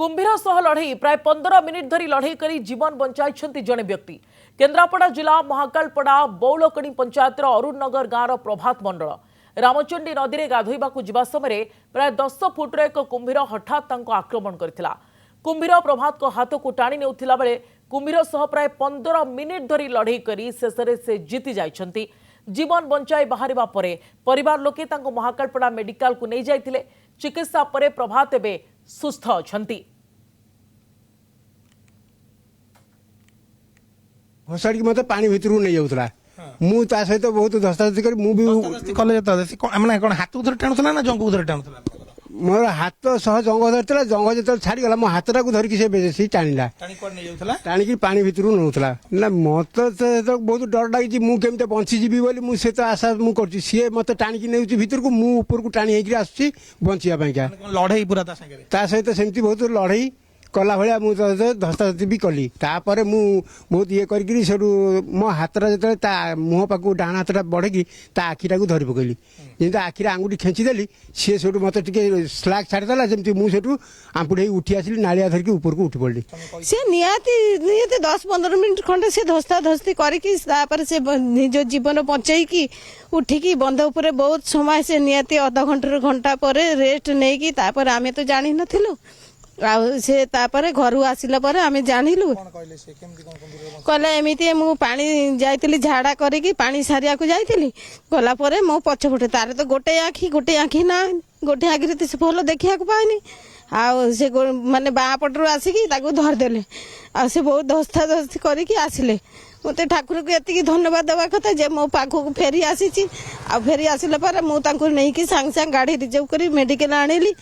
कुंभीर सह लड़ई प्राय 15 मिनिट धरी लड़ई करी जीवन बंचाई जड़े व्यक्ति। केन्द्रापड़ा जिला महाकालपड़ा बौलकणी पंचायतर अरुणनगर गाँव प्रभात मंडल रामचंडी नदी में गाधोइबाकू जिबा समय प्राय 10 फुटर एक कुंभीर हठात आक्रमण करथिला। कुंभीर प्रभात को हाथ को टाणी नेउथिला बेले कुंभीर सह प्राय 15 मिनिट धरी लड़ई करी शेषरे से जीति जाइछंती। जीवन बंचाई बाहरिबा परे परिवार लोके तांको महाकालपड़ा मेडिकल को नहीं जाइथिले। चिकित्सा परे प्रभात एबे सुस्थ अछंती। घोषाड़ी की मत पानी भितर नहीं जाऊला मु ता सहित बहुत धस्ताधस्ती कर मु भी कले माने कोन हाथ उधर टाणुथला ना जंग उधर टाणुथला मोर हाथ सह जंग धरता जंग जो छाड़ी गला मो हाथटा को धरिकी से बेसी टाणिला टाणी कोन नहीं जाउथला टाणिकी पानी भितर नौला ना मत तो बहुत डर लगी मु केमते बंचीजी बोली मु से तो आशा मु करछि सी मत टाणिकी नेउछि भितर को मु ऊपर को टाणी हेकि आसुछि बंचिया पाइका लड़ई पूरा ता संगे ता सहित सेमती बहुत लड़ई कला भाया मुझे धस्ताधस्ती भी कली तापर मु बहुत ये करी मो हाथटा जो मुह पाक डाण हाथटा बढ़ेगी ता आखिटा को धरी पकईली जमी आखिरे आंगुठी खेचिदेली सी से मत स्लाग छाड़देला जमी मुझे आंपुड़ी उठी आसली नालिया धरिकी ऊपर को उठी पड़ी से निहाती 10-15 मिनट खंडे से धस्ता धस्ती करके निज जीवन बचाई उठिकी बंध उपर बहुत समय से निहाती अध घंटा पर रेस्ट नहीं तापर आमे तो जानी नथिलु से तापर घर आसिला पर आमे जानिलु कहले एमिति मु पानी जाइतिली झाड़ा करिकी पानी सारिया को जाइतिली गला परे मो पछपटे तारे तो गोटे आखी ना गोटे आखिरे तो से भलो देखिया को पाइनी आ से माने बा पटरू आसिकी ताको धर देले आ से बहुत धस्ता धस्ती करिकी आसिले मते ठाकुर को एतिकी धन्यवाद देवा कथा जे मो पाखो को फेरी आसीची आ फेरी आसिला पर मु तांको नहीं कि सांग सांग गाड़ी रिजर्व करी मेडिकल आनेली।